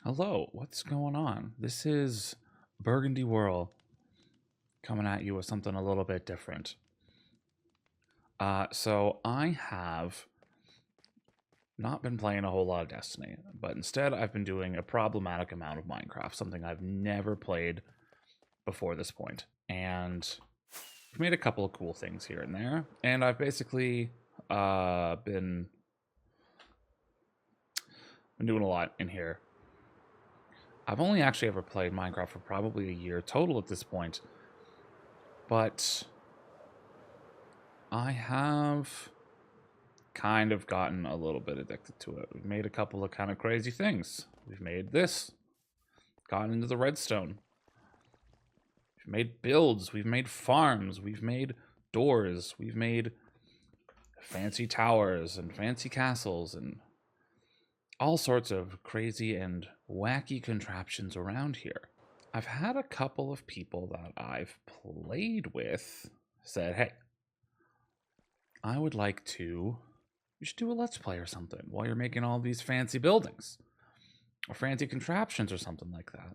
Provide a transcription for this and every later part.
Hello, what's going on? This is Burgundy Whirl coming at you with something a little bit different. So I have not been playing a whole lot of Destiny, but instead I've been doing a problematic amount of Minecraft, something I've never played before this point. And I've made a couple of cool things here and there, and I've basically been doing a lot in here. I've only actually ever played Minecraft for probably a year total at this point, but I have kind of gotten a little bit addicted to it. We've made a couple of kind of crazy things. We've made this, gotten into the redstone. We've made builds, we've made farms, we've made doors, we've made fancy towers and fancy castles and all sorts of crazy and wacky contraptions around here. I've had a couple of people that I've played with said, hey, I would like to, you should do a let's play or something while you're making all these fancy buildings or fancy contraptions or something like that.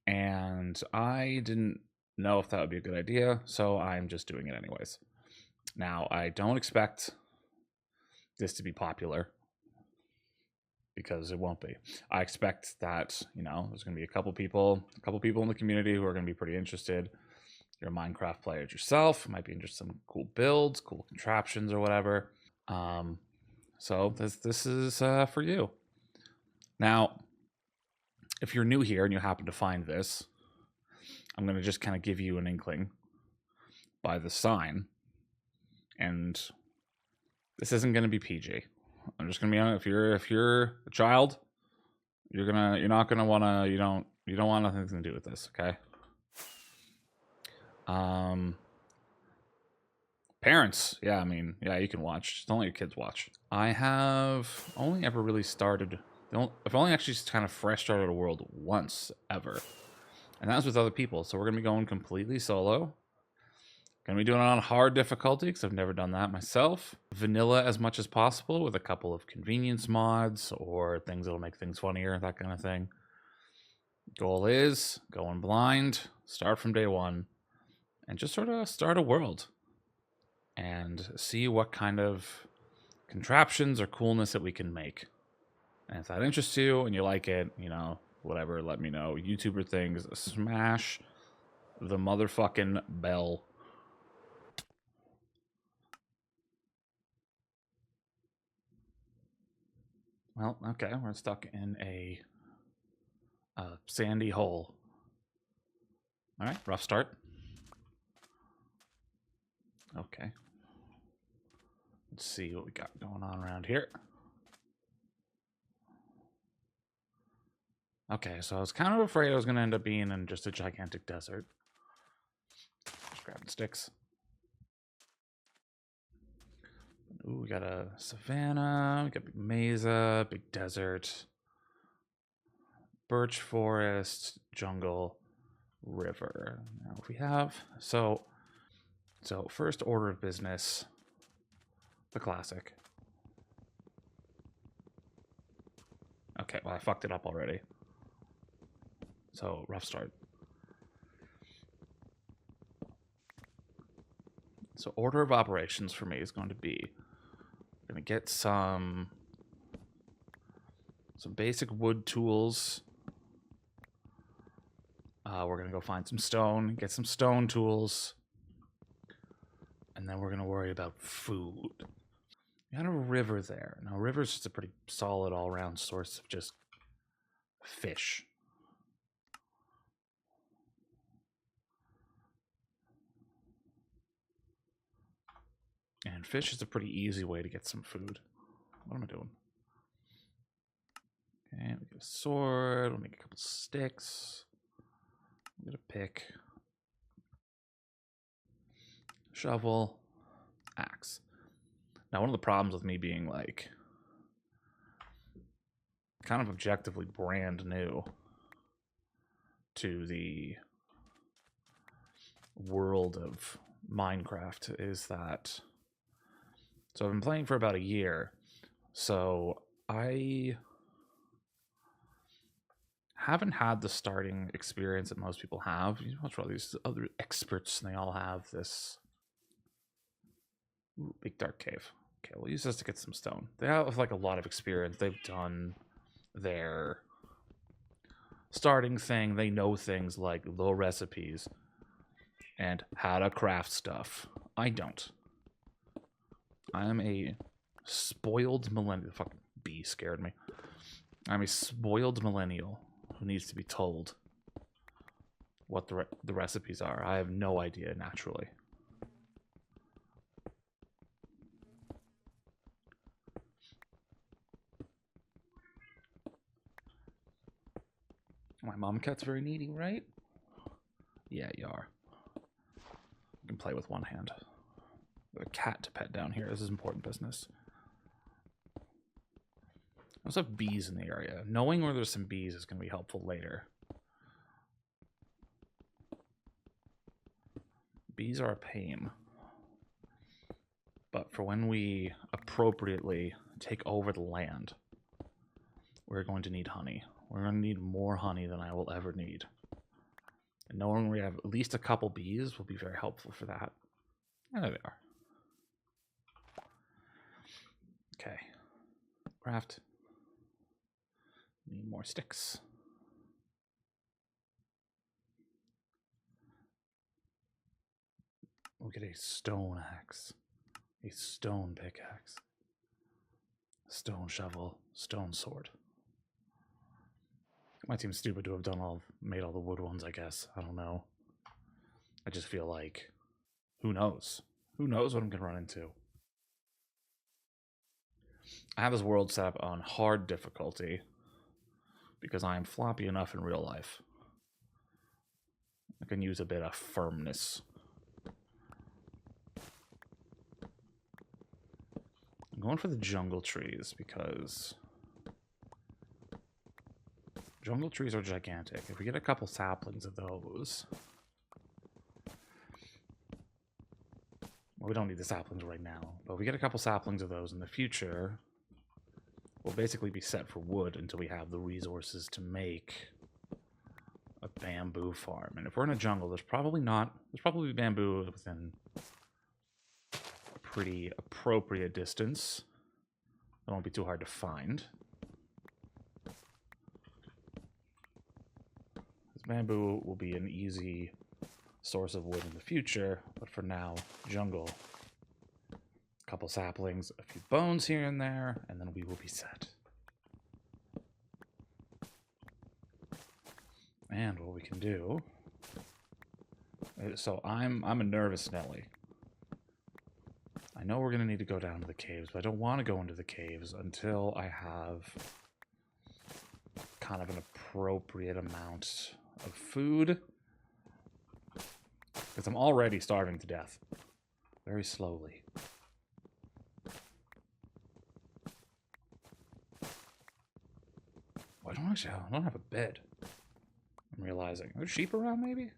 And I didn't know if that would be a good idea, so I'm just doing it anyways. Now, I don't expect this to be popular because it won't be. I expect that, there's going to be a couple people in the community who are going to be pretty interested. You're a Minecraft player yourself, might be interested in some cool builds, cool contraptions or whatever. So this is for you. Now, if you're new here and you happen to find this, I'm going to just kind of give you an inkling by the sign. And this isn't going to be PG. I'm just going to be honest. If you're a child, you're not going to want to, you don't want nothing to do with this, okay? Parents, yeah, you can watch. Just don't let your kids watch. I have only ever really started. I've only actually kind of fresh started a world once ever, and that was with other people. So we're gonna be going completely solo. Gonna be doing it on hard difficulty because I've never done that myself. Vanilla as much as possible with a couple of convenience mods or things that'll make things funnier, that kind of thing. Goal is going blind, start from day one, and just sort of start a world and see what kind of contraptions or coolness that we can make. And if that interests you and you like it, whatever, let me know. YouTuber things, smash the motherfucking bell. Well, okay, we're stuck in a sandy hole. All right, rough start. Okay. Let's see what we got going on around here. Okay, so I was kind of afraid I was going to end up being in just a gigantic desert. Just grabbing sticks. Ooh, we got a savanna, we got big mesa, big desert, birch forest, jungle, river. Now we have so first order of business, the classic. Okay, well I fucked it up already. So rough start. So order of operations for me is going to be, I'm gonna get some basic wood tools. We're gonna go find some stone, get some stone tools, and then we're gonna worry about food. We got a river there. Now, river's just a pretty solid all-around source of just fish. And fish is a pretty easy way to get some food. What am I doing? Okay, we get a sword. We'll make a couple sticks. We'll get a pick. Shovel. Axe. Now, one of the problems with me being like kind of objectively brand new to the world of Minecraft is that, so I've been playing for about a year, so I haven't had the starting experience that most people have. You watch all these other experts, and they all have this. Ooh, big dark cave. Okay, we'll use this to get some stone. They have like a lot of experience. They've done their starting thing. They know things like the recipes and how to craft stuff. I don't. I am a spoiled millennial. The fucking bee scared me. I'm a spoiled millennial who needs to be told what the recipes are. I have no idea naturally. My mom cat's very needy, right? Yeah, you are. You can play with one hand. A cat to pet down here. This is important business. I also have bees in the area. Knowing where there's some bees is going to be helpful later. Bees are a pain. But for when we appropriately take over the land, we're going to need honey. We're going to need more honey than I will ever need. And knowing we have at least a couple bees will be very helpful for that. And there they are. Okay. Craft. Need more sticks. We'll get a stone axe. A stone pickaxe. Stone shovel. Stone sword. Might seem stupid to have made all the wood ones, I guess. I don't know. I just feel like, who knows? Who knows what I'm gonna run into? I have this world set up on hard difficulty because I am floppy enough in real life. I can use a bit of firmness. I'm going for the jungle trees because jungle trees are gigantic. If we get a couple saplings of those... Well, we don't need the saplings right now, but if we get a couple saplings of those in the future, we'll basically be set for wood until we have the resources to make a bamboo farm. And if we're in a jungle, there's probably bamboo within a pretty appropriate distance. It won't be too hard to find. This bamboo will be an easy source of wood in the future, but for now, jungle. A couple saplings, a few bones here and there, and then we will be set. And what we can do... So I'm a nervous Nelly. I know we're going to need to go down to the caves, but I don't want to go into the caves until I have kind of an appropriate amount of food. Because I'm already starving to death. Very slowly. Oh, I don't have a bed. I'm realizing. Are there sheep around, maybe?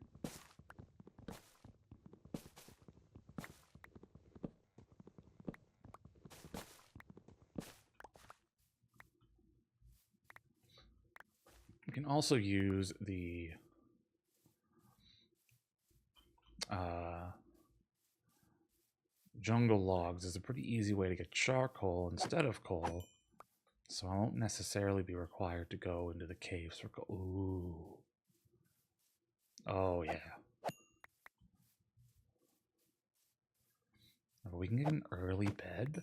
We can also use the... jungle logs is a pretty easy way to get charcoal instead of coal, so I won't necessarily be required to go into the caves for coal. Ooh. Oh, yeah. We can get an early bed.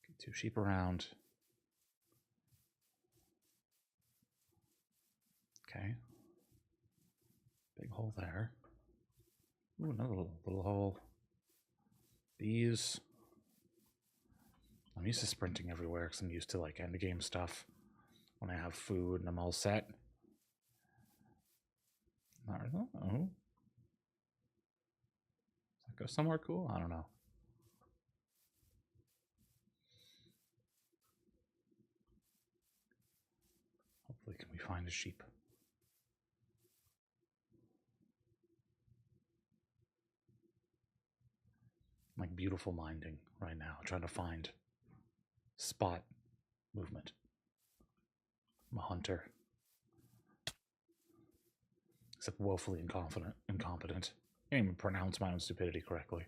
Get 2 sheep around. Okay. Big hole there. Ooh, another little hole. These. I'm used to sprinting everywhere because I'm used to like end game stuff. When I have food and I'm all set. Oh. Does that go somewhere cool? I don't know. Hopefully, can we find a sheep? Like beautiful minding right now, trying to find spot movement. I'm a hunter. Except woefully incompetent. Can't even pronounce my own stupidity correctly.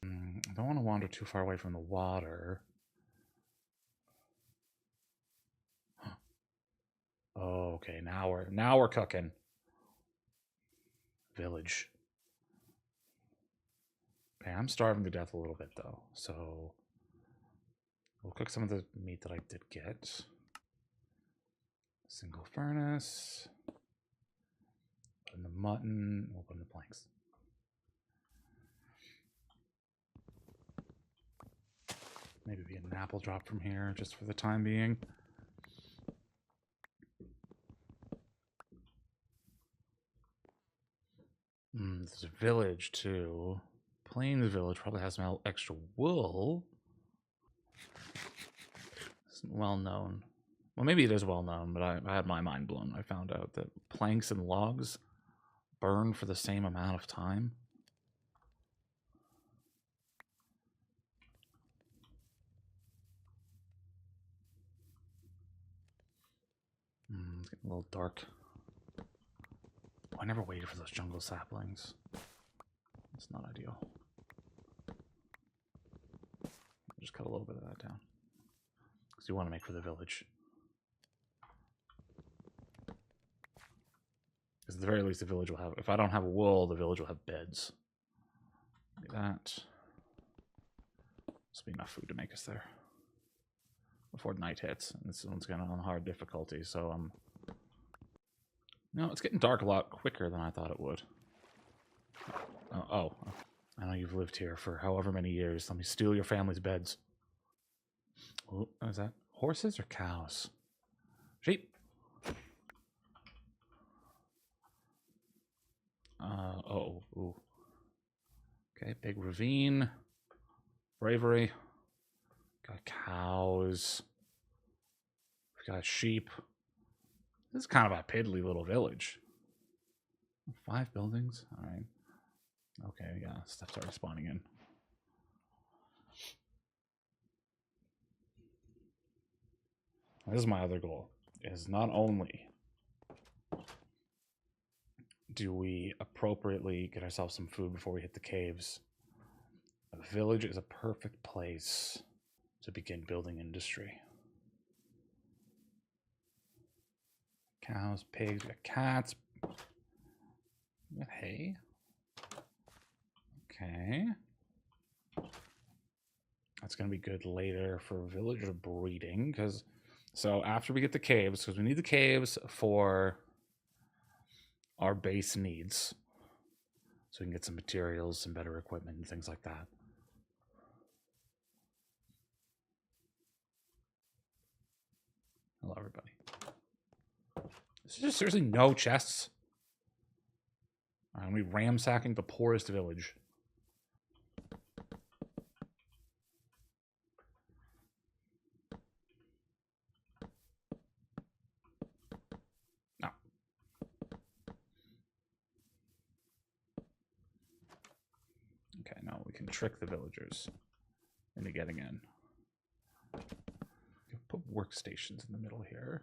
I don't want to wander too far away from the water. Oh, okay, now we're cooking. Village. Okay, I'm starving to death a little bit though, so we'll cook some of the meat that I did get. Single furnace. Put in the mutton. We'll put in the planks. Maybe be an apple drop from here just for the time being. There's a village too. Plains Village probably has some extra wool. It's well known. Well, maybe it is well known, but I had my mind blown. I found out that planks and logs burn for the same amount of time. It's getting a little dark. Oh, I never waited for those jungle saplings. It's not ideal. Just cut a little bit of that down. Because you want to make for the village. Because at the very least the village will have... If I don't have wool, the village will have beds. Like that. This will be enough food to make us there. Before night hits. And this one's going on hard difficulty, so no, it's getting dark a lot quicker than I thought it would. Oh, I know you've lived here for however many years. Let me steal your family's beds. What is that? Horses or cows? Sheep. Ooh. Okay, big ravine. Bravery. Got cows. We've got sheep. This is kind of a piddly little village. 5 buildings? Alright. Okay, yeah, stuff started spawning in. This is my other goal, is not only do we appropriately get ourselves some food before we hit the caves, a village is a perfect place to begin building industry. Cows, pigs, we got cats. We got hay. Okay. That's going to be good later for villager breeding, because so after we get the caves, because we need the caves for our base needs, so we can get some materials, some better equipment, and things like that. Hello, everybody. There's just seriously no chests. I'm going to be ransacking the poorest village. No. Okay, no, we can trick the villagers into getting in. Put workstations in the middle here.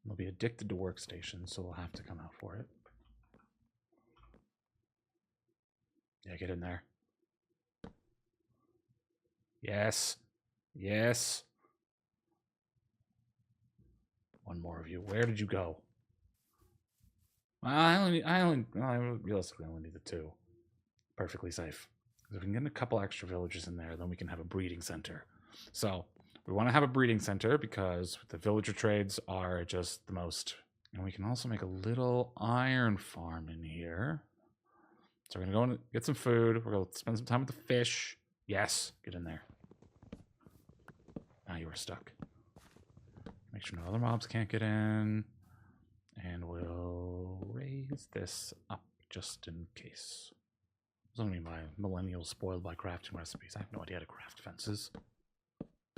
They'll be addicted to workstations, so we'll have to come out for it. Yeah, get in there. Yes. Yes. One more of you. Where did you go? Realistically, I only need the 2. Perfectly safe. If we can get a couple extra villagers in there, then we can have a breeding center. So we want to have a breeding center because the villager trades are just the most. And we can also make a little iron farm in here. So we're going to go and get some food. We're going to spend some time with the fish. Yes, get in there. Now you are stuck. Make sure no other mobs can't get in. And we'll raise this up just in case. What do I mean by millennials spoiled by crafting recipes? I have no idea how to craft fences.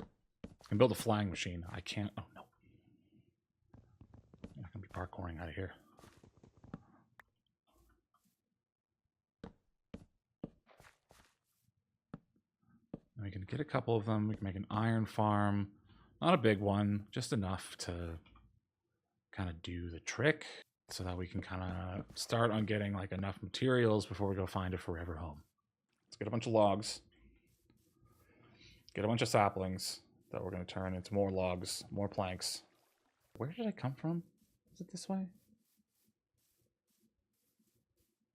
I can build a flying machine. I can't. Oh, no. I'm not going to be parkouring out of here. And we can get a couple of them. We can make an iron farm. Not a big one, just enough to kind of do the trick so that we can kind of start on getting like enough materials before we go find a forever home. Let's get a bunch of logs, get a bunch of saplings that we're going to turn into more logs, more planks. Where did I come from? Is it this way?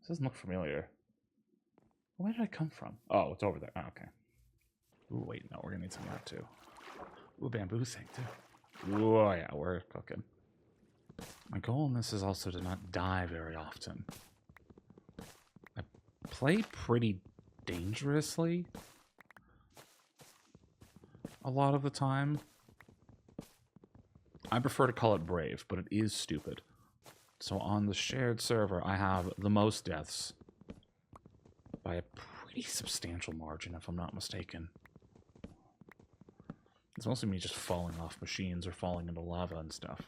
This doesn't look familiar. Where did I come from? Oh, it's over there. Oh, okay. Ooh, wait, no, we're gonna need some of that too. Ooh, bamboo sink too. Ooh, yeah, we're cooking. My goal in this is also to not die very often. I play pretty dangerously a lot of the time. I prefer to call it brave, but it is stupid. So on the shared server, I have the most deaths by a pretty substantial margin, if I'm not mistaken. It's mostly me just falling off machines or falling into lava and stuff.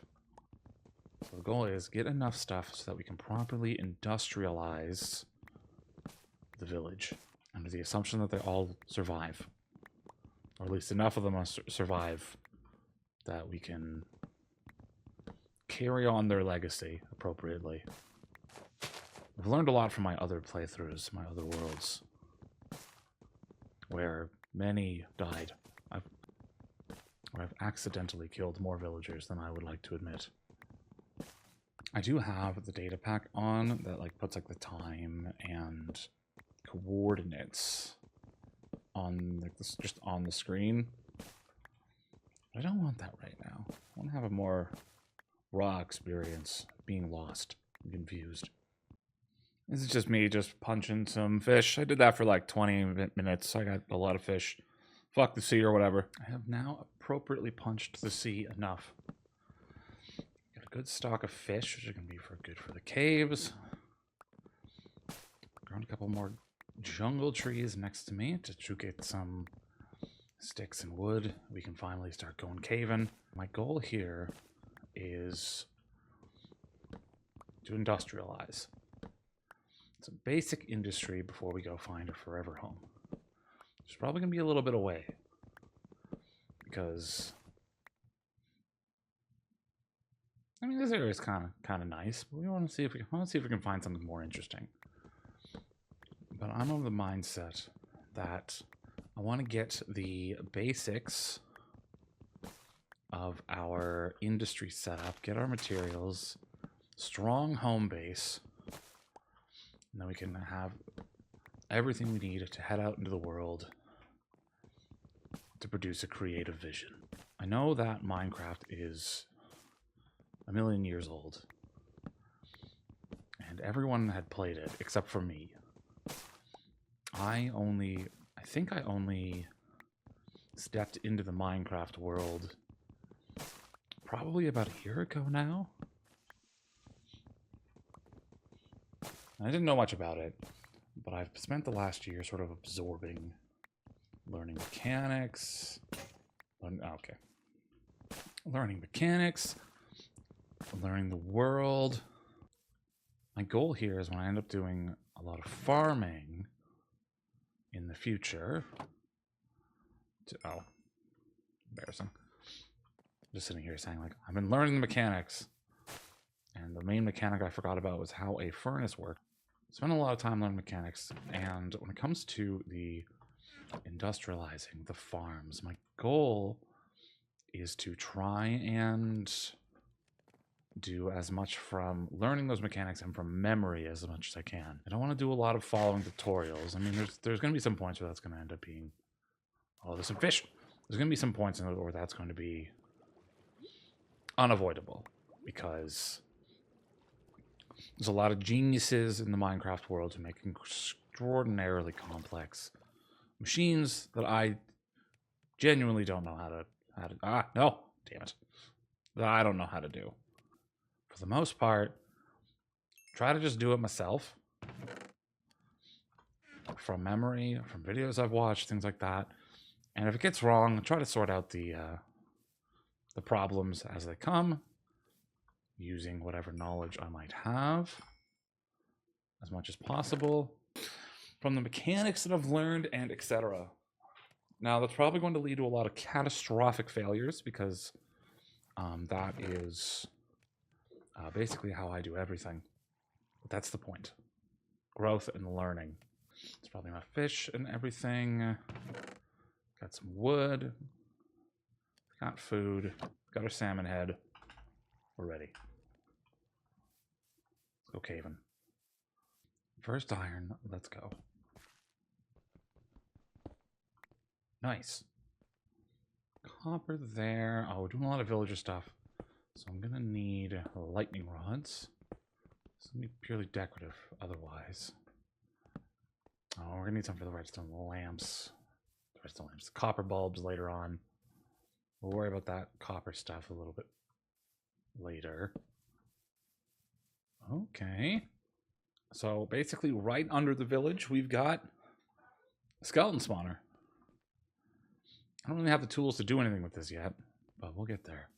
So the goal is get enough stuff so that we can properly industrialize the village under the assumption that they all survive. Or at least enough of them survive that we can carry on their legacy appropriately. I've learned a lot from my other playthroughs, my other worlds, where many died. I've accidentally killed more villagers than I would like to admit. I do have the data pack on that like puts like the time and coordinates on like this, just on the screen. I don't want that right now. I want to have a more raw experience, being lost and confused. This is just me just punching some fish. I did that for like 20 minutes. I got a lot of fish. Fuck the sea or whatever. I have now appropriately punched the sea enough. Got a good stock of fish, which are going to be good for the caves. Grown a couple more jungle trees next to me to get some sticks and wood. We can finally start going caving. My goal here is to industrialize. It's a basic industry before we go find a forever home. It's probably going to be a little bit away because I mean this area is kind of nice, but we want to see if we can find something more interesting. But I'm of the mindset that I want to get the basics of our industry set up, get our materials, strong home base, and then we can have everything we need to head out into the world to produce a creative vision. I know that Minecraft is a million years old, and everyone had played it except for me. I think I only stepped into the Minecraft world probably about a year ago now. I didn't know much about it, but I've spent the last year sort of absorbing, learning mechanics, learning mechanics, learning the world. My goal here is when I end up doing a lot of farming in the future embarrassing. Just sitting here saying like, I've been learning the mechanics, and the main mechanic I forgot about was how a furnace worked. Spent a lot of time learning mechanics, and when it comes to the industrializing the farms, my goal is to try and do as much from learning those mechanics and from memory as much as I can. I don't want to do a lot of following tutorials. I mean, there's going to be some points where that's going to end up being, oh, there's some fish. There's going to be some points where that's going to be unavoidable because there's a lot of geniuses in the Minecraft world who make extraordinarily complex machines that I genuinely don't know how to that I don't know how to do. For the most part, try to just do it myself from memory, from videos I've watched, things like that. And if it gets wrong, try to sort out the problems as they come, using whatever knowledge I might have as much as possible from the mechanics that I've learned and etc. Now, that's probably going to lead to a lot of catastrophic failures because that is basically how I do everything. But that's the point. Growth and learning. It's probably my fish and everything. Got some wood. Got food. Got our salmon head. We're ready. Let's go caving. First iron. Let's go. Nice. Copper there. Oh, we're doing a lot of villager stuff. So I'm going to need lightning rods. This will be purely decorative otherwise. Oh, we're going to need some for the redstone lamps. The redstone lamps. The copper bulbs later on. We'll worry about that copper stuff a little bit later. Okay. So basically right under the village, we've got a skeleton spawner. I don't really have the tools to do anything with this yet, but we'll get there.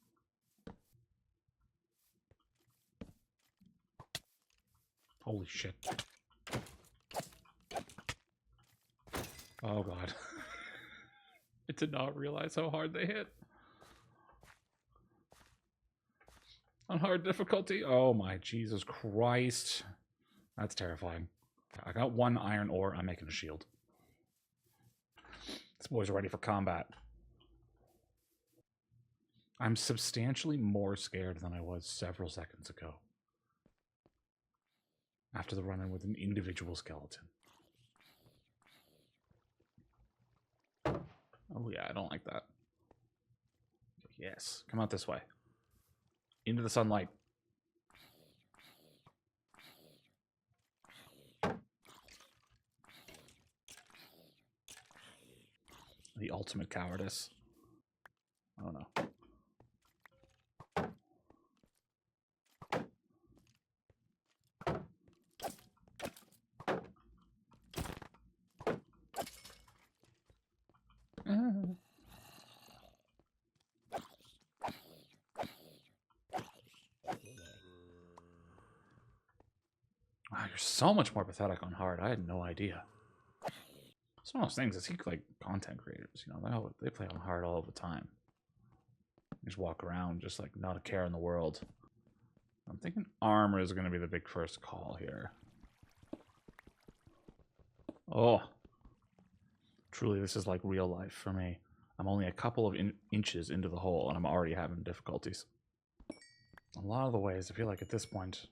Holy shit. Oh god. I did not realize how hard they hit. On hard difficulty? Oh my Jesus Christ. That's terrifying. I got one iron ore. I'm making a shield. This boy's ready for combat. I'm substantially more scared than I was several seconds ago. After the run-in with an individual skeleton. Oh yeah, I don't like that. Yes, come out this way. Into the sunlight. The ultimate cowardice. Oh no. Wow, you're so much more pathetic on hard. I had no idea. It's one of those things. I see like content creators, you know, they play on hard all the time. They just walk around just like not a care in the world. I'm thinking armor is going to be the big first call here. Oh, truly, this is like real life for me. I'm only a couple of inches into the hole, and I'm already having difficulties. A lot of the ways, I feel like at this point,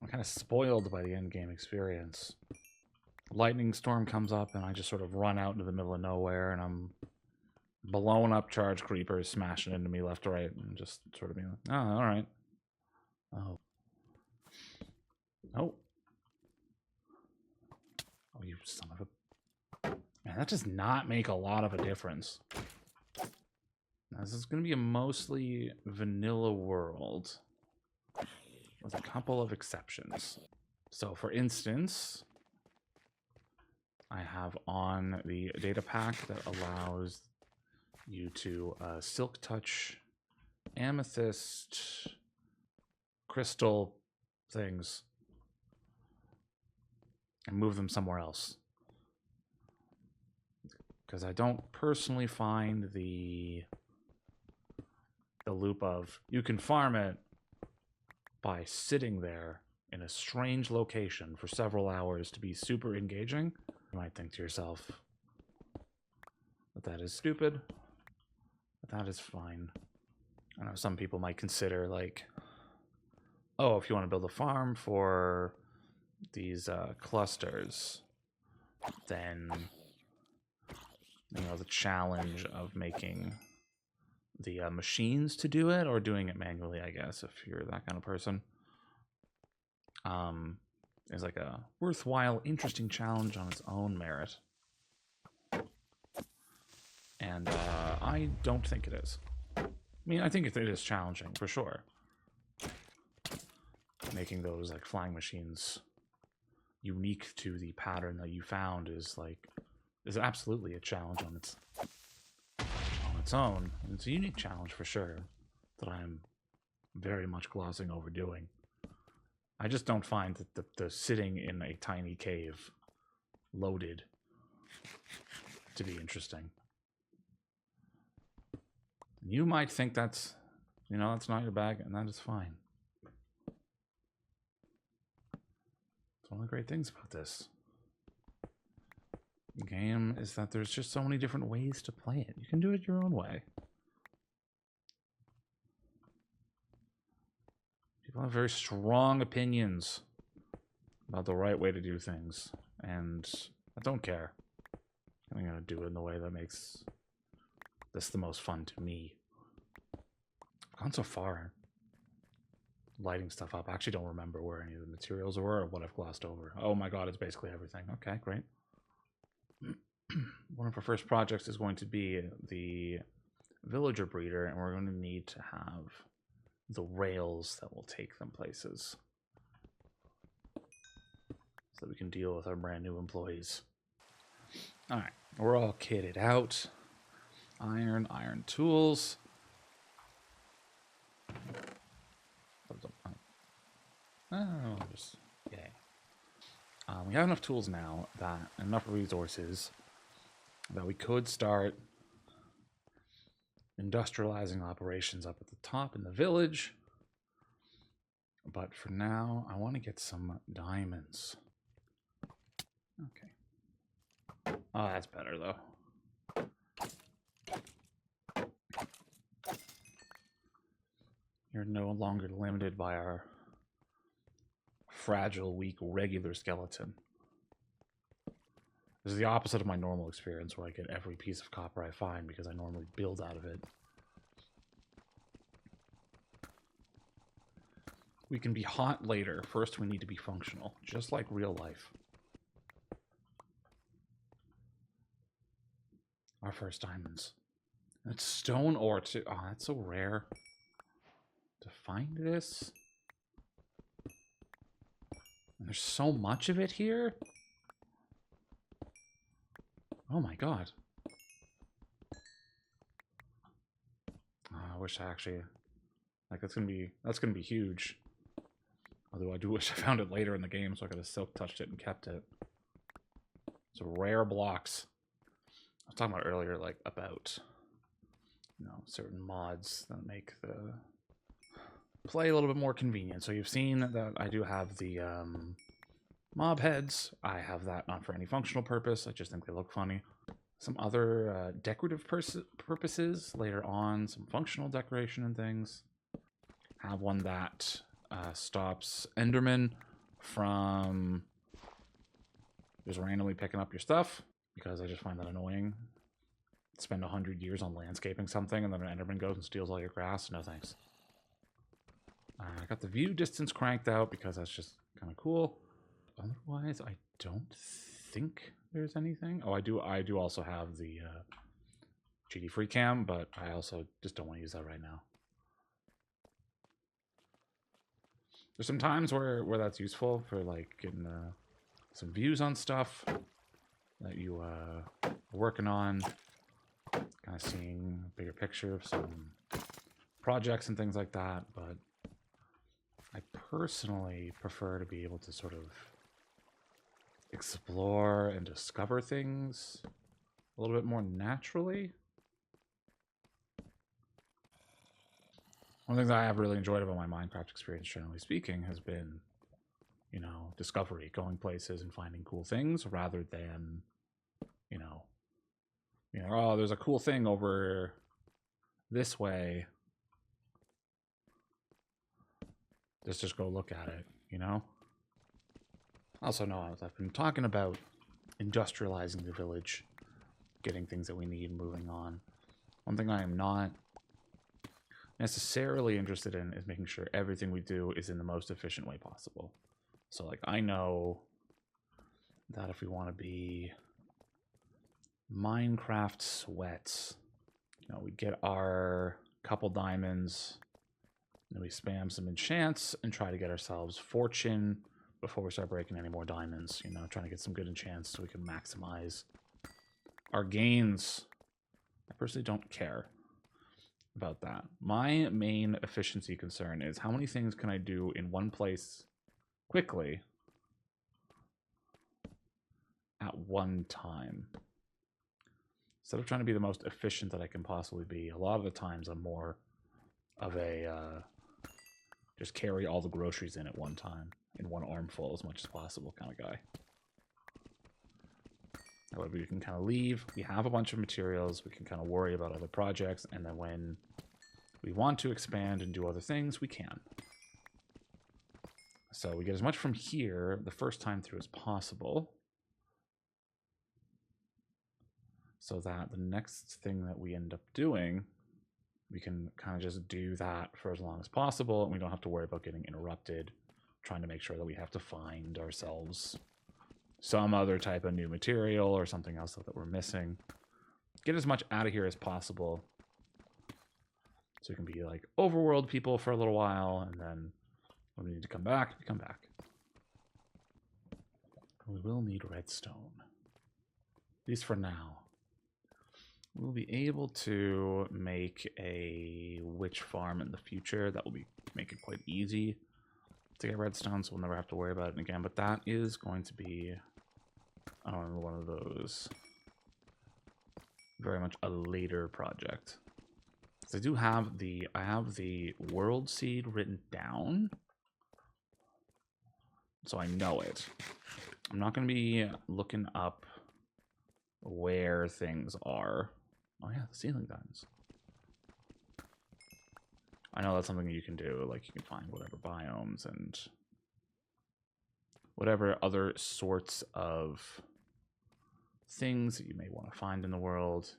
I'm kind of spoiled by the end-game experience. Lightning storm comes up, and I just sort of run out into the middle of nowhere, and I'm blowing up charge creepers, smashing into me left to right, and just sort of being like, oh, all right. Oh. Oh. Oh, you son of a... Man, that does not make a lot of a difference. Now, this is going to be a mostly vanilla world with a couple of exceptions. So, for instance, I have on the data pack that allows you to silk touch amethyst crystal things and move them somewhere else. Because I don't personally find the loop of you can farm it by sitting there in a strange location for several hours to be super engaging. You might think to yourself that that is stupid, but that is fine. I know some people might consider like, oh, if you want to build a farm for these clusters, then you know the challenge of making the machines to do it or doing it manually, I guess, if you're that kind of person, is like a worthwhile, interesting challenge on its own merit. And I don't think it is. I mean, I think it is challenging for sure. Making those like flying machines unique to the pattern that you found is absolutely a challenge on its own. And it's a unique challenge for sure that I'm very much glossing over doing. I just don't find that the sitting in a tiny cave loaded to be interesting. You might think that's, you know, that's not your bag, and that is fine. It's one of the great things about this game is that there's just so many different ways to play it. You can do it your own way. People have very strong opinions about the right way to do things, and I don't care. I'm gonna do it in the way that makes this the most fun to me. I've gone so far lighting stuff up. I actually don't remember where any of the materials were or what I've glossed over. Oh my god, it's basically everything. Okay, great. One of our first projects is going to be the villager breeder, and we're going to need to have the rails that will take them places so that we can deal with our brand new employees. All right, we're all kitted out. Iron tools. Oh, just yay. We have enough tools now, that enough resources that we could start industrializing operations up at the top in the village. But for now, I want to get some diamonds. Okay. Oh, that's better though. You're no longer limited by our fragile, weak, regular skeleton. This is the opposite of my normal experience where I get every piece of copper I find because I normally build out of it. We can be hot later. First, we need to be functional, just like real life. Our first diamonds. And it's stone ore too. Oh, that's so rare to find this. And there's so much of it here. Oh my god. Oh, I wish I actually, like, that's gonna be huge. Although I do wish I found it later in the game so I could have silk touched it and kept it. It's rare blocks. I was talking about earlier, like, about, you know, certain mods that make the play a little bit more convenient. So you've seen that I do have the mob heads. I have that not for any functional purpose. I just think they look funny. Some other decorative purposes later on, some functional decoration and things. Have one that stops Enderman from just randomly picking up your stuff, because I just find that annoying. Spend 100 years on landscaping something and then an Enderman goes and steals all your grass. No thanks. I got the view distance cranked out because that's just kind of cool. Otherwise, I don't think there's anything. Oh, I do also have the GD free cam, but I also just don't want to use that right now. There's some times where that's useful for, like, getting some views on stuff that you are working on, kind of seeing a bigger picture of some projects and things like that. But I personally prefer to be able to sort of explore and discover things a little bit more naturally. One of the things I have really enjoyed about my Minecraft experience, generally speaking, has been, you know, discovery, going places and finding cool things, rather than, you know, oh, there's a cool thing over this way. Let's just go look at it, you know? Also, no, I've been talking about industrializing the village, getting things that we need, moving on. One thing I am not necessarily interested in is making sure everything we do is in the most efficient way possible. So, like, I know that if we want to be Minecraft sweats, you know, we get our couple diamonds, and we spam some enchants and try to get ourselves fortune before we start breaking any more diamonds. You know, trying to get some good enchants so we can maximize our gains. I personally don't care about that. My main efficiency concern is how many things can I do in one place quickly at one time. Instead of trying to be the most efficient that I can possibly be, a lot of the times I'm more of a just carry all the groceries in at one time, in one armful as much as possible kind of guy. However, we can kind of leave. We have a bunch of materials. We can kind of worry about other projects. And then when we want to expand and do other things, we can. So we get as much from here the first time through as possible. So that the next thing that we end up doing, we can kind of just do that for as long as possible. And we don't have to worry about getting interrupted, trying to make sure that we have to find ourselves some other type of new material or something else that we're missing. Get as much out of here as possible. So we can be like overworld people for a little while, and then when we need to come back, we come back. We will need redstone. At least for now. We'll be able to make a witch farm in the future. That will make it quite easy to get redstone, so we'll never have to worry about it again. But that is going to be, I don't remember, one of those very much a later project. So I have the world seed written down, so I know it. I'm not going to be looking up where things are. Oh yeah, the ceiling diamonds. I know that's something you can do. Like, you can find whatever biomes and whatever other sorts of things that you may want to find in the world.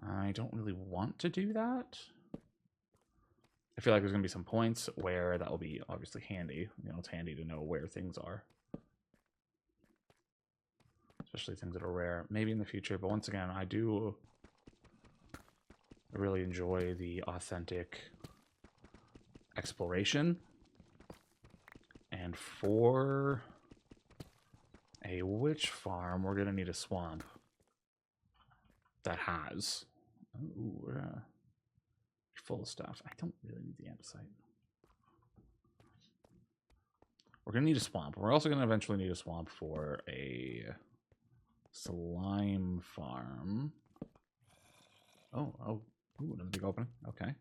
I don't really want to do that. I feel like there's going to be some points where that will be obviously handy. You know, it's handy to know where things are. Especially things that are rare. Maybe in the future, but once again, I really enjoy the authentic exploration. And for a witch farm, we're going to need a swamp that has... Ooh, we're full of stuff. I don't really need the andesite. We're going to need a swamp. We're also going to eventually need a swamp for a slime farm. Oh, ooh, another big opening. Okay.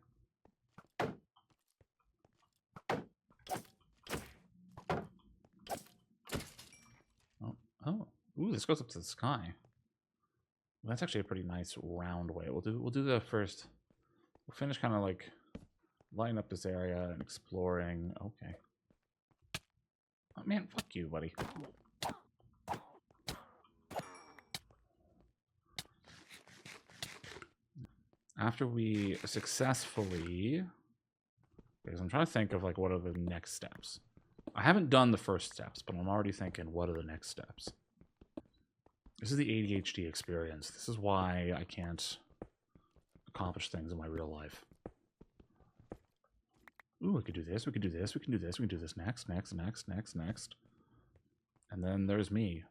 Oh, ooh, this goes up to the sky. Well, that's actually a pretty nice round way. We'll do the first. We'll finish kind of like lighting up this area and exploring. Okay. Oh man, fuck you, buddy. After we successfully, because I'm trying to think of like what are the next steps. I haven't done the first steps, but I'm already thinking what are the next steps. This is the ADHD experience. This is why I can't accomplish things in my real life. Ooh, we could do this, we could do this, we can do this, we can do this next. And then there's me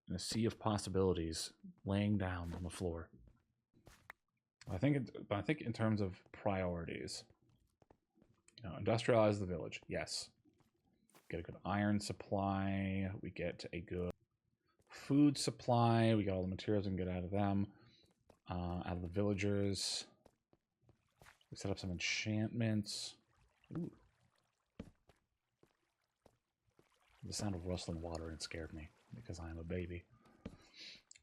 in a sea of possibilities laying down on the floor. I think in terms of priorities, you know, industrialize the village. Yes. Get a good iron supply. We get a good food supply. We get all the materials we can get out of them, out of the villagers. We set up some enchantments. Ooh. The sound of rustling water, it scared me because I am a baby.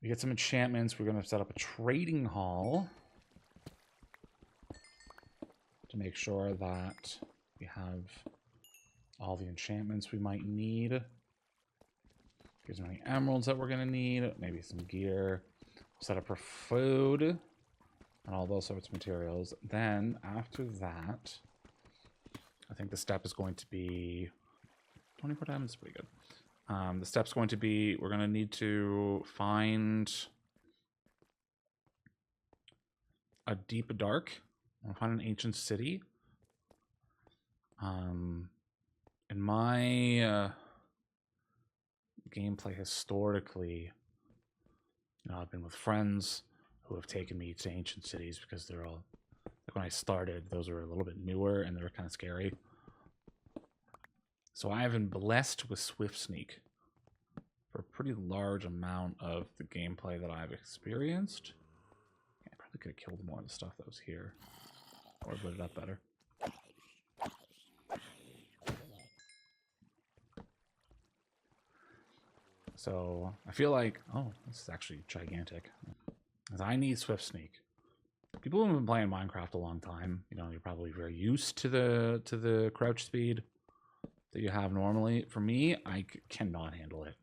We get some enchantments. We're going to set up a trading hall to make sure that we have all the enchantments we might need. Here's many emeralds that we're going to need. Maybe some gear. Set up for food and all those sorts of materials. Then, after that, I think the step is going to be... 24 diamonds is pretty good. The step's going to be... We're going to need to find a deep dark. I'll find an ancient city. In my gameplay historically, you know, I've been with friends who have taken me to ancient cities because they're all, like when I started, those were a little bit newer and they were kind of scary. So I have been blessed with Swift Sneak. for a pretty large amount of the gameplay that I've experienced. I probably could have killed more of the stuff that was here. Or lit it up better. So, I feel like... Oh, this is actually gigantic. I need Swift Sneak. People who have been playing Minecraft a long time, you know, you're probably very used to the crouch speed that you have normally. For me, I cannot handle it.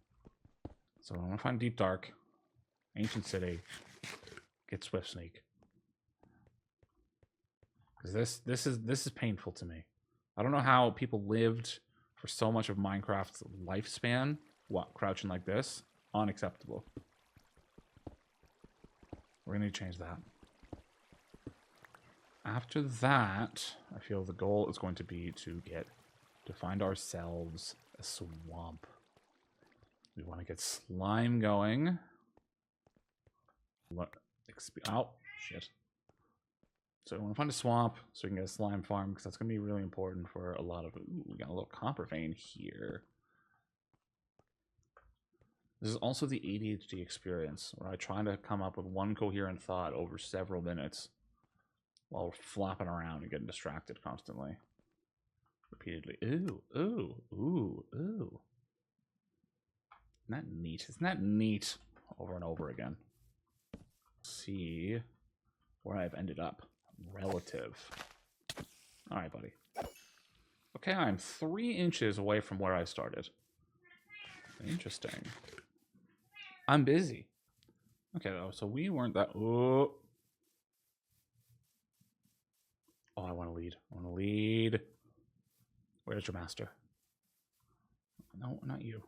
So I'm gonna find Deep Dark, Ancient City, get Swift Sneak. Because this is painful to me. I don't know how people lived for so much of Minecraft's lifespan crouching like this. Unacceptable. We're gonna need to change that. After that, I feel the goal is going to be to find ourselves a swamp. We want to get slime going. Oh, shit. So we want to find a swamp so we can get a slime farm, because that's going to be really important for a lot of... Ooh, we got a little copper vein here. This is also the ADHD experience, where I try to come up with one coherent thought over several minutes while flopping around and getting distracted constantly. Repeatedly. Ooh, ooh, ooh, ooh. Isn't that neat? Isn't that neat? Over and over again. See where I've ended up. Relative. Alright, buddy. Okay, I'm 3 inches away from where I started. Interesting. I'm busy. Okay, though, so we weren't that... Oh, I want to lead. I want to lead. Where's your master? No, not you.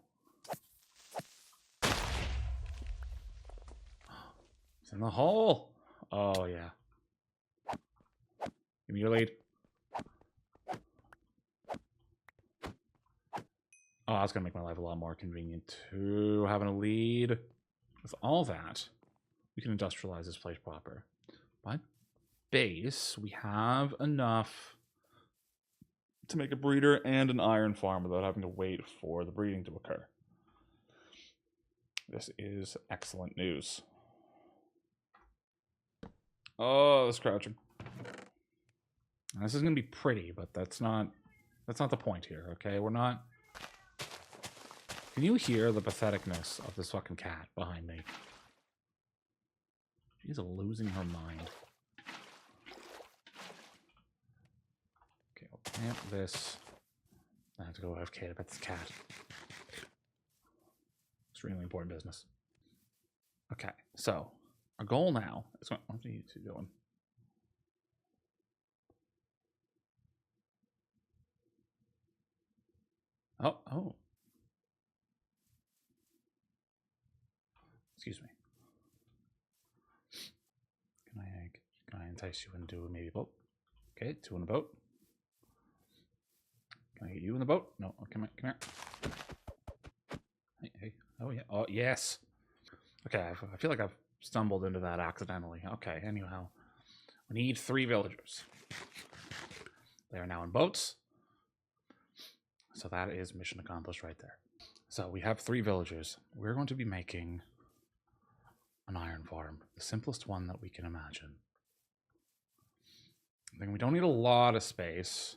It's in the hole. Oh, yeah. Give me your lead. Oh, that's going to make my life a lot more convenient, too. Having a lead. With all that, we can industrialize this place proper. By base, we have enough to make a breeder and an iron farm without having to wait for the breeding to occur. This is excellent news. Oh, it's crouching. Now, this is going to be pretty, but that's not the point here, okay? We're not... Can you hear the patheticness of this fucking cat behind me? She's losing her mind. Okay, I'll plant this. I have to go AFK to pet this cat. Extremely important business. Okay, so our goal now is... What are you two doing? Oh. Excuse me. Can I entice you into maybe a boat? Okay, 2 in a boat. Can I get you in the boat? No, come here. Hey. Oh, yeah. Oh, yes. Okay, I feel like I've stumbled into that accidentally. Okay, anyhow. We need 3 villagers. They are now in boats. So that is mission accomplished right there. So we have 3 villagers. We're going to be making an iron farm. The simplest one that we can imagine. I think we don't need a lot of space.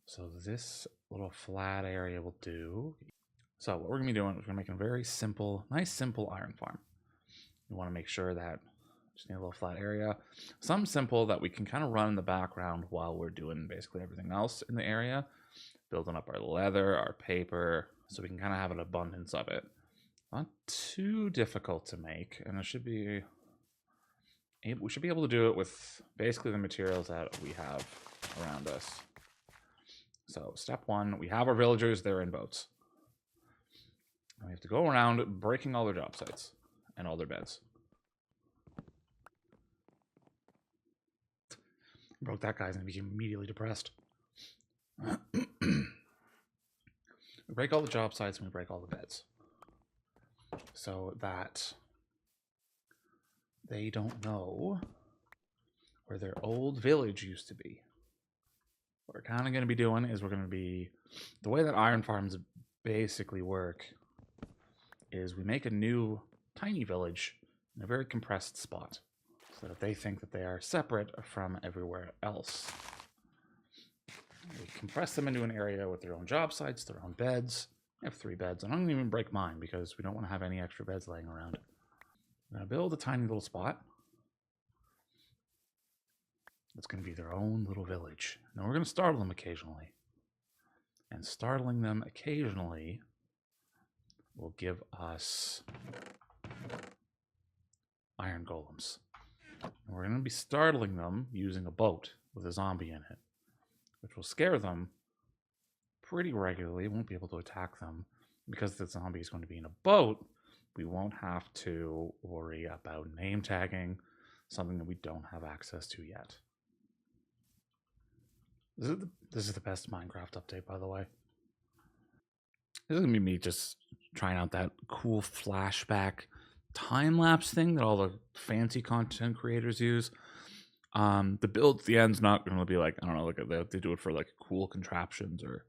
So this little flat area will do. So what we're going to be doing is we're going to make a very simple, nice simple iron farm. We want to make sure that just need a little flat area. Something simple that we can kind of run in the background while we're doing basically everything else in the area. Building up our leather, our paper, so we can kind of have an abundance of it. Not too difficult to make, and it should be... We should be able to do it with basically the materials that we have around us. So step 1, we have our villagers, they're in boats. And we have to go around breaking all their job sites and all their beds. Broke that guy's gonna be immediately depressed. We break all the job sites and we break all the beds. So that they don't know where their old village used to be. What we're kind of going to be doing is we're going to be... The way that iron farms basically work is we make a new tiny village in a very compressed spot so that they think that they are separate from everywhere else. We compress them into an area with their own job sites, their own beds. I have 3 beds. I don't even break mine because we don't want to have any extra beds laying around. I'm going to build a tiny little spot. It's going to be their own little village. Now we're going to startle them occasionally. And startling them occasionally will give us iron golems. And we're going to be startling them using a boat with a zombie in it, which will scare them pretty regularly. Won't be able to attack them. Because the zombie is going to be in a boat, we won't have to worry about name tagging, something that we don't have access to yet. This is the best Minecraft update, by the way. This is going to be me just trying out that cool flashback time-lapse thing that all the fancy content creators use. The build at the end's not going to be like, I don't know, like they do it for like cool contraptions or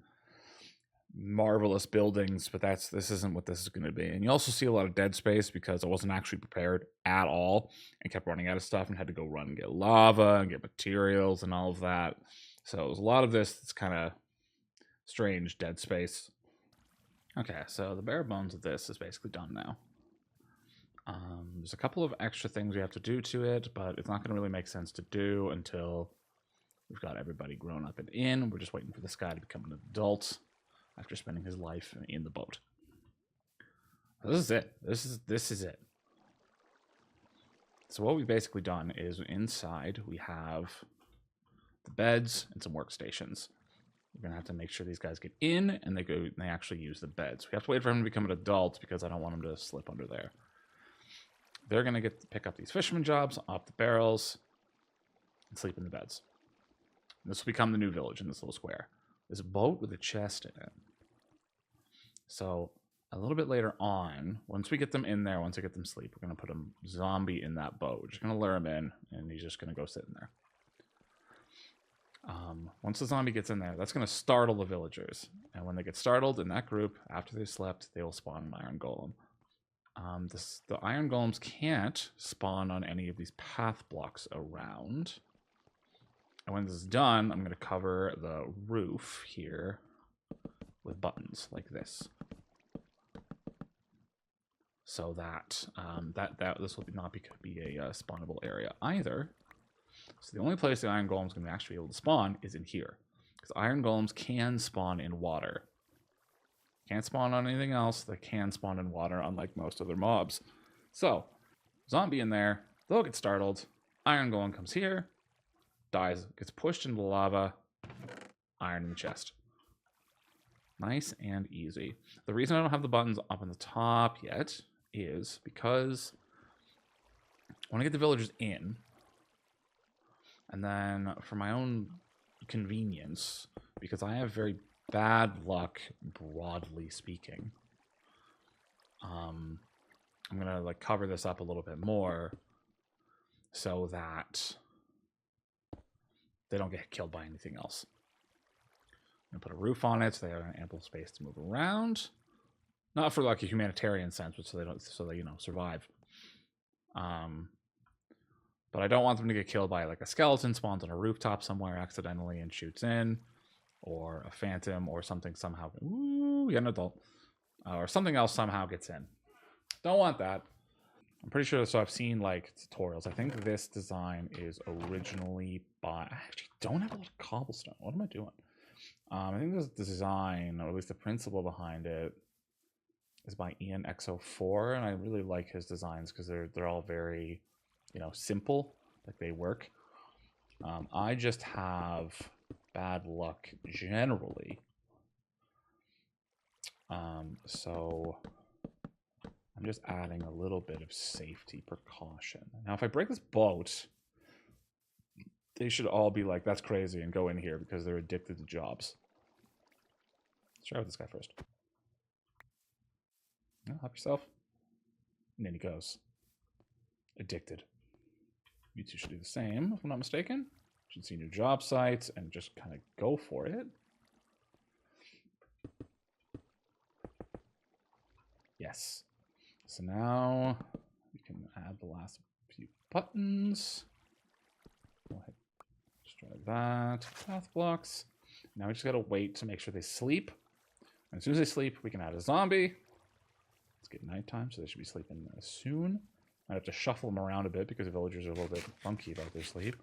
marvelous buildings, but this isn't what this is going to be. And you also see a lot of dead space because I wasn't actually prepared at all and kept running out of stuff and had to go run and get lava and get materials and all of that. So there's a lot of this that's kind of strange dead space. Okay, so the bare bones of this is basically done now. There's a couple of extra things we have to do to it, but it's not going to really make sense to do until we've got everybody grown up and in. We're just waiting for this guy to become an adult after spending his life in the boat. This is it. This is it. So what we've basically done is inside we have the beds and some workstations. We're gonna have to make sure these guys get in and they actually use the beds. We have to wait for him to become an adult because I don't want him to slip under there. They're gonna get to pick up these fisherman jobs off the barrels and sleep in the beds. This will become the new village in this little square. There's a boat with a chest in it. So a little bit later on, once we get them in there, once I get them sleep, we're going to put a zombie in that boat. We're just going to lure him in, and he's just going to go sit in there. Once the zombie gets in there, that's going to startle the villagers. And when they get startled in that group, after they've slept, they will spawn an iron golem. The iron golems can't spawn on any of these path blocks around. And when this is done, I'm going to cover the roof here with buttons like this, so that this will not be a spawnable area either. So the only place the iron golem is going to actually be able to spawn is in here, because iron golems can spawn in water. Can't spawn on anything else. They can spawn in water, unlike most other mobs. So zombie in there, they'll get startled. Iron golem comes here, dies, gets pushed into the lava, iron in the chest. Nice and easy. The reason I don't have the buttons up on the top yet is because I want to get the villagers in, and then for my own convenience, because I have very bad luck, broadly speaking, I'm gonna like cover this up a little bit more so that they don't get killed by anything else. I'm gonna put a roof on it so they have an ample space to move around. Not for like a humanitarian sense, but so they survive. But I don't want them to get killed by like a skeleton spawns on a rooftop somewhere accidentally and shoots in, or a phantom or something somehow. Ooh, yeah, an adult. Or something else somehow gets in. Don't want that. I'm pretty sure, so I've seen like tutorials. I think this design is originally by, I actually don't have a lot of cobblestone. What am I doing? I think this design, or at least the principle behind it, is by Ian XO4, and I really like his designs because they're all very, simple, like they work. I just have bad luck generally, so I'm just adding a little bit of safety precaution. Now, if I break this boat, they should all be like, that's crazy, and go in here because they're addicted to jobs. Let's try with this guy first. Oh, help yourself. And then he goes. Addicted. You two should do the same, if I'm not mistaken. Should see new job sites and just kind of go for it. Yes. So now we can add the last few buttons. Go ahead, destroy that. Path blocks. Now we just gotta wait to make sure they sleep. And as soon as they sleep, we can add a zombie. Let's get nighttime, so they should be sleeping soon. I have to shuffle them around a bit because the villagers are a little bit funky about their sleep.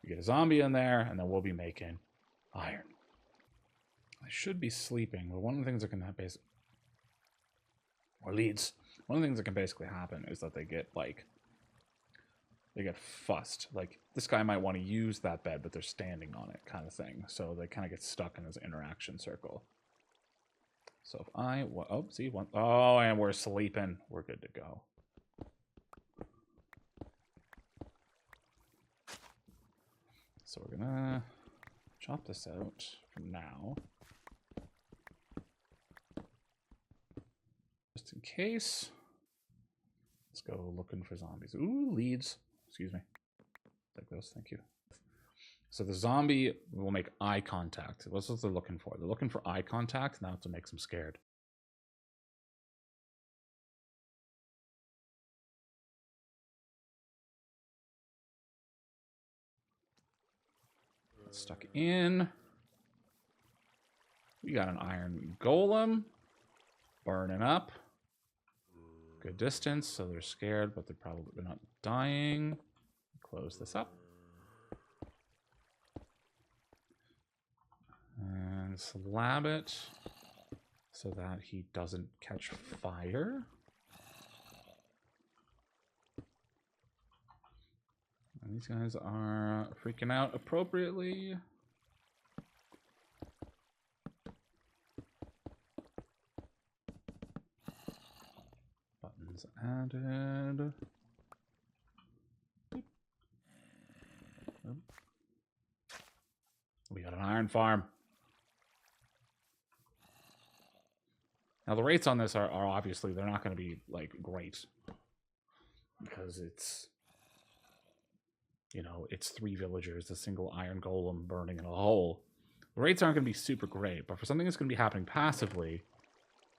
We get a zombie in there, and then we'll be making iron. They should be sleeping, but one of the things that can happen is, or leads. One of the things that can basically happen is that they get fussed. Like, this guy might want to use that bed, but they're standing on it, kind of thing. So they kind of get stuck in this interaction circle. So if I, oh, see, one, oh, and we're sleeping. We're good to go. So we're gonna chop this out for now. Just in case. Let's go looking for zombies. Ooh, leads. Excuse me. Like those, thank you. So the zombie will make eye contact. What's what they're looking for? They're looking for eye contact now to make them scared. Stuck in. We got an iron golem burning up. Good distance, so they're scared, but they're not dying. Close this up. And slab it so that he doesn't catch fire. And these guys are freaking out appropriately. Buttons added. We got an iron farm. Now the rates on this are obviously, they're not going to be like great because it's, you know, it's 3 villagers, a single iron golem burning in a hole. The rates aren't going to be super great, but for something that's going to be happening passively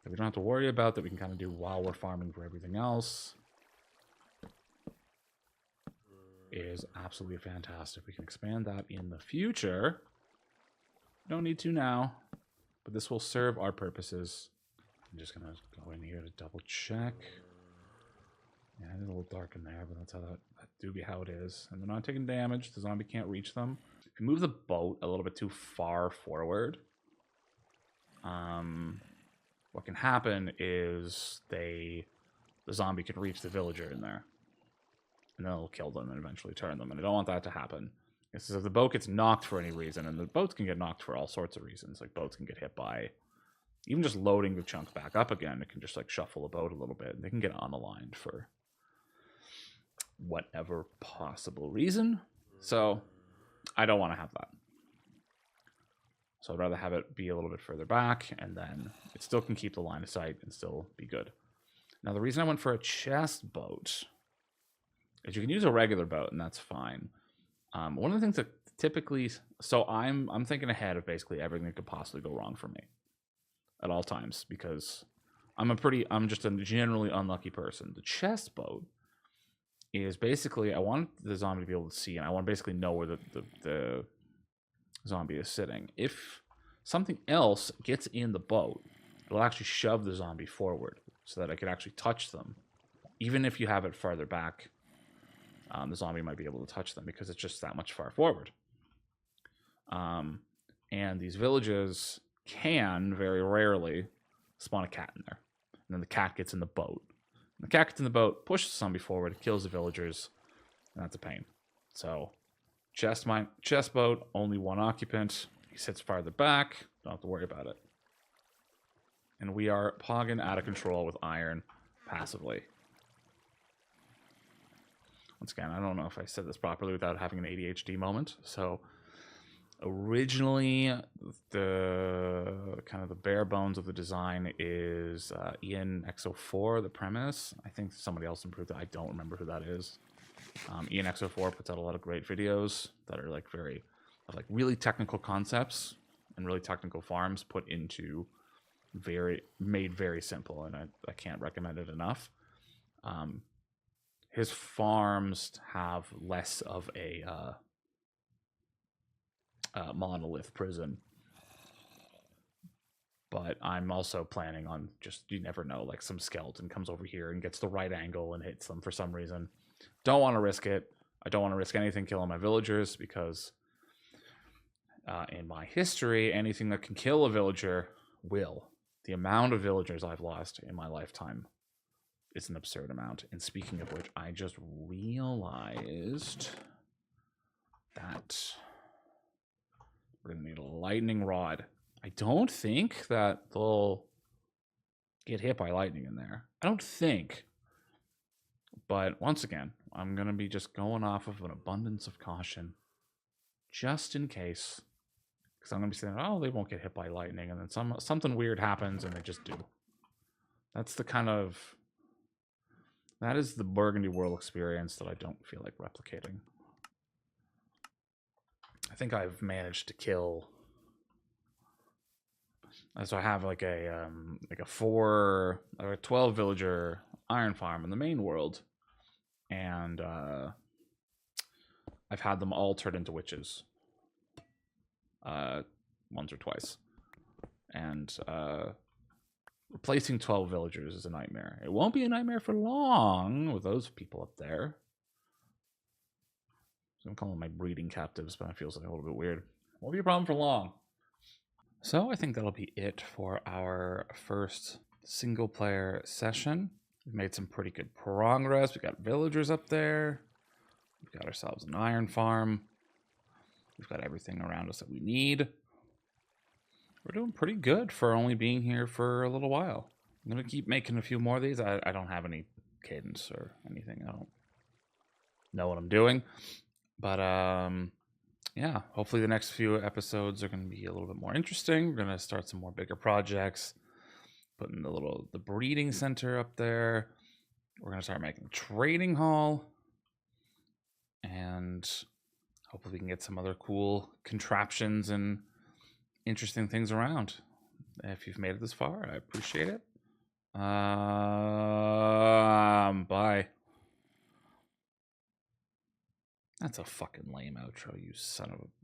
that we don't have to worry about, that we can kind of do while we're farming for everything else, is absolutely fantastic. We can expand that in the future. Don't need to now, but this will serve our purposes. I'm just gonna go in here to double check. Yeah, it's a little dark in there, but that's how that do be how it is. And they're not taking damage. The zombie can't reach them. If you move the boat a little bit too far forward, what can happen is the zombie can reach the villager in there, and then it'll kill them and eventually turn them. And I don't want that to happen. So if the boat gets knocked for any reason, and the boats can get knocked for all sorts of reasons, like boats can get hit by even just loading the chunk back up again. It can just like shuffle a boat a little bit, and they can get unaligned for whatever possible reason. So I don't want to have that. So I'd rather have it be a little bit further back, and then it still can keep the line of sight and still be good. Now the reason I went for a chest boat is you can use a regular boat, and that's fine. One of the things that typically, so I'm thinking ahead of basically everything that could possibly go wrong for me at all times, because I'm just a generally unlucky person. The chest boat is basically, I want the zombie to be able to see, and I want to basically know where the zombie is sitting. If something else gets in the boat, it'll actually shove the zombie forward so that I could actually touch them. Even if you have it farther back, the zombie might be able to touch them because it's just that much far forward. And these villages can, very rarely, spawn a cat in there. And then the cat gets in the boat. And the cat gets in the boat, pushes the zombie forward, kills the villagers, and that's a pain. So, chest boat, only 1 occupant. He sits farther back, don't have to worry about it. And we are pogging out of control with iron passively. Once again, I don't know if I said this properly without having an ADHD moment. So originally, the kind of the bare bones of the design is ENX04, the premise. I think somebody else improved it. I don't remember who that is. ENX04 puts out a lot of great videos that are like really technical concepts and really technical farms put into made very simple, and I can't recommend it enough. his farms have less of a monolith prison. But I'm also planning on just, you never know, like some skeleton comes over here and gets the right angle and hits them for some reason. Don't want to risk it. I don't want to risk anything killing my villagers because in my history, anything that can kill a villager will. The amount of villagers I've lost in my lifetime is an absurd amount. And speaking of which, I just realized that we're going to need a lightning rod. I don't think that they'll get hit by lightning in there. I don't think. But once again, I'm going to be just going off of an abundance of caution just in case. Because I'm going to be saying, oh, they won't get hit by lightning. And then something weird happens and they just do. That's the kind of... That is the Burgundy World experience that I don't feel like replicating. I think I've managed to kill... So I have like a 12 villager iron farm in the main world. And I've had them all turned into witches. Once or twice. And replacing 12 villagers is a nightmare. It won't be a nightmare for long with those people up there. So I'm calling them my breeding captives, but it feels like a little bit weird. Won't be a problem for long. So I think that'll be it for our first single player session. We've made some pretty good progress. We got villagers up there. We've got ourselves an iron farm. We've got everything around us that we need. We're doing pretty good for only being here for a little while. I'm going to keep making a few more of these. I don't have any cadence or anything. I don't know what I'm doing. But yeah, hopefully the next few episodes are going to be a little bit more interesting. We're going to start some more bigger projects. Putting the breeding center up there. We're going to start making a trading hall. And hopefully we can get some other cool contraptions and interesting things around. If you've made it this far, I appreciate it. Bye. That's a fucking lame outro, you son of a...